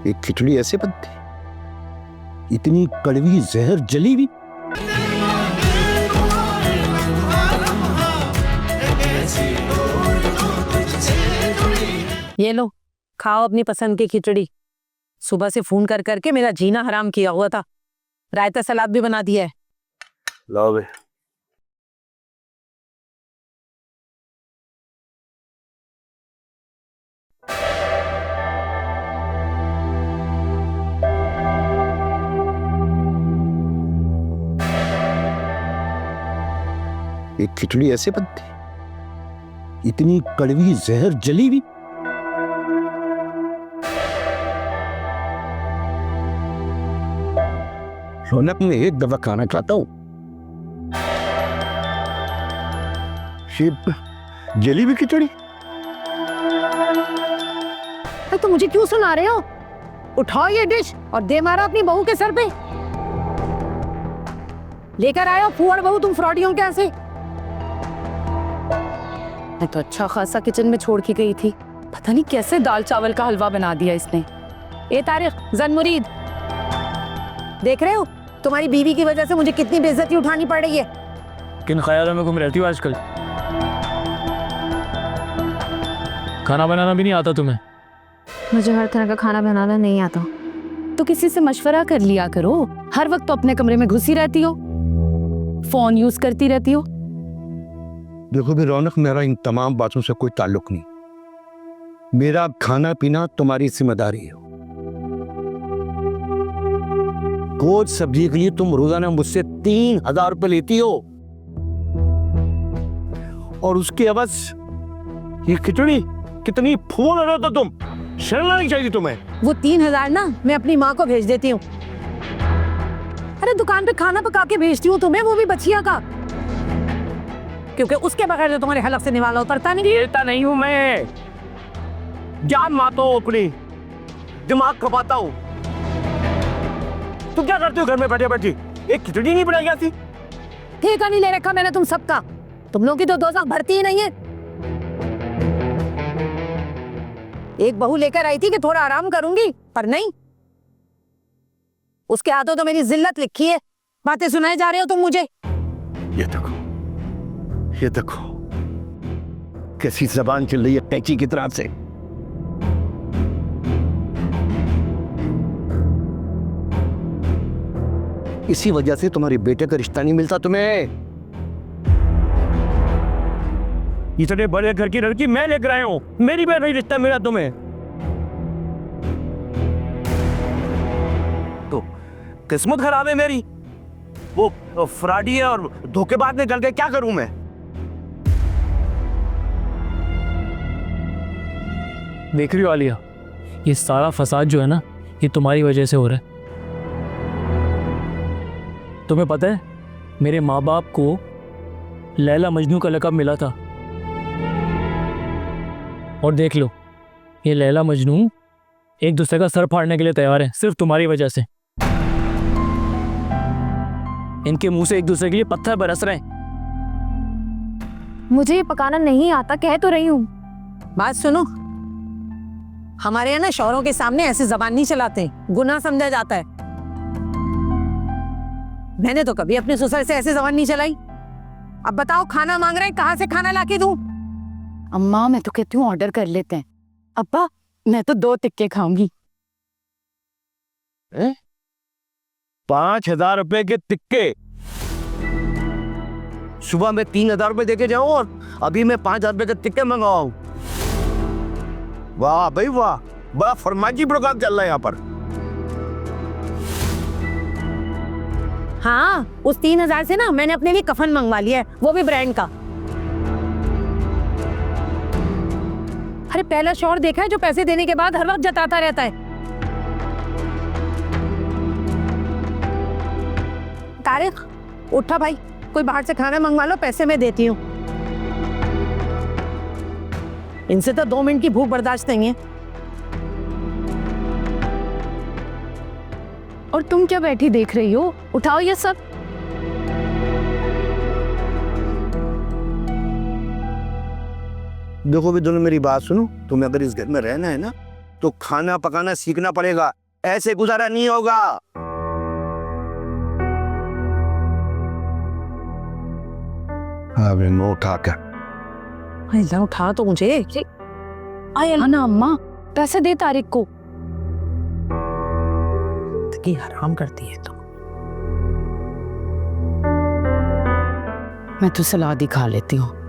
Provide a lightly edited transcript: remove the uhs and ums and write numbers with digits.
एक खिचड़ी ऐसे बनती, इतनी कड़वी जहर जली भी। ये लो, खाओ अपनी पसंद की खिचड़ी। सुबह से फोन कर करके मेरा जीना हराम किया हुआ था। रायता सलाद भी बना दिया है। लाओ बे। एक खिचड़ी ऐसे बनती, इतनी कड़वी जहर जली भी। रौनक में एक दफा खाना खाता हूं, शिव जली भी खिचड़ी। तो मुझे क्यों सुना रहे हो? उठाओ ये डिश और दे मारा अपनी बहू के सर पे। लेकर आयो फुअर बहू तुम फ्रॉडियों के यहाँ से। मैं तो अच्छा खासा किचन में छोड़ के गई थी, पता नहीं कैसे दाल चावल का हलवा बना दिया इसने। ए तारिक, जन मुरीद, देख रहे हो तुम्हारी बीवी की वजह से मुझे कितनी बेइज्जती उठानी पड़ रही है। किन ख्यालों में घूम रहती हो आजकल? खाना बनाना भी नहीं आता तुम्हें? मुझे हर तरह का खाना बनाना नहीं आता। तो किसी से मशवरा कर लिया करो। हर वक्त तो अपने कमरे में घुसी रहती हो, फोन यूज करती रहती हो। देखो भी रौनक, मेरा इन तमाम बातों से कोई ताल्लुक नहीं। मेरा खाना पीना तुम्हारी जिम्मेदारी है। गोश्त सब्जी के लिए तुम रोजाना मुझसे 3000 रुपए लेती हो, और उसके अवज ये खिचड़ी कितनी फूल रहे हो तुम। शर्म नहीं चाहिए तुम्हें? वो 3000 ना मैं अपनी माँ को भेज देती हूँ। अरे दुकान पे खाना पका के भेजती हूँ तुम्हें, वो भी बचिया का, क्योंकि उसके बगैर तो तुम्हारे हलक से निवाला उतरता नहीं। देता नहीं हूं मैं, जान मारता हूं, अपनी दिमाग खपाता हूं। तुम क्या करते हो घर में बैठे बैठे? एक खिचड़ी नहीं बनाई जाती? ठेका नहीं ले रखा मैंने तुम सबका। तुम लोगों की तो दोज़ख भरती ही नहीं है। एक बहू लेकर आई थी कि थोड़ा आराम करूंगी, पर नहीं, उसके हाथों तो मेरी जिल्लत लिखी है। बातें सुनाए जा रहे हो तुम मुझे। ये देखो, ये देखो कैसी जबान चल रही है कैंची की तरह से। इसी वजह से तुम्हारे बेटे का रिश्ता नहीं मिलता तुम्हें। इतने बड़े घर की लड़की मैं लेकर आया हूँ, मेरी भी नहीं रिश्ता मेरा तुम्हें। तो किस्मत खराब है मेरी, वो फ्रॉडी है और धोखेबाज निकल के क्या करूं मैं? देख रही हो आलिया, ये सारा फसाद जो है ना, ये तुम्हारी वजह से हो रहा है। तुम्हें पता है मेरे माँ बाप को लैला मजनू का लक़ब मिला था, और देख लो ये लैला मजनू एक दूसरे का सर फाड़ने के लिए तैयार है, सिर्फ तुम्हारी वजह से। इनके मुंह से एक दूसरे के लिए पत्थर बरस रहे हैं। मुझे ये पकाना नहीं आता, कह तो रही हूँ। बात सुनो, हमारे यहाँ ना शौहरों के सामने ऐसे जबान नहीं चलाते, गुनाह समझा जाता है। मैंने तो कभी अपने ससुर से ऐसे जबान नहीं चलाई। अब बताओ, खाना मांग रहे हैं, कहाँ से खाना लाके दूं? अम्मा मैं तो कहती हूँ ऑर्डर कर लेते हैं। अब्बा मैं तो 2 टिक्के खाऊंगी। 5000 रुपए के टिक्के? सुबह में 3000 रुपए देके जाऊं और अभी मैं 5000 रुपए के टिक्के मंगवाऊं? वाह भाई वाह, बड़ा फरमाइशी प्रोग्राम चल रहा है यहाँ पर। हाँ, उस 3000 से ना मैंने अपने लिए कफन मंगवा लिया है, वो भी ब्रांड का। अरे पहला शौहर देखा है जो पैसे देने के बाद हर वक्त जताता रहता है। तारिक, उठा भाई, कोई बाहर से खाना मंगवा लो, पैसे मैं देती हूँ। इनसे तो 2 मिनट की भूख बर्दाश्त नहीं है। और तुम क्या बैठी देख रही हो? उठाओ ये सब। देखो भी दोनों, मेरी बात सुनो। तुम्हें अगर इस घर में रहना है ना, तो खाना पकाना सीखना पड़ेगा, ऐसे गुजारा नहीं होगा। अबे नो उठा कर। ऐसा उठा तो मुझे। आया ना अम्मा, पैसे दे तारिक को। की हराम करती है तो। मैं तो सलाद ही खा लेती हूँ।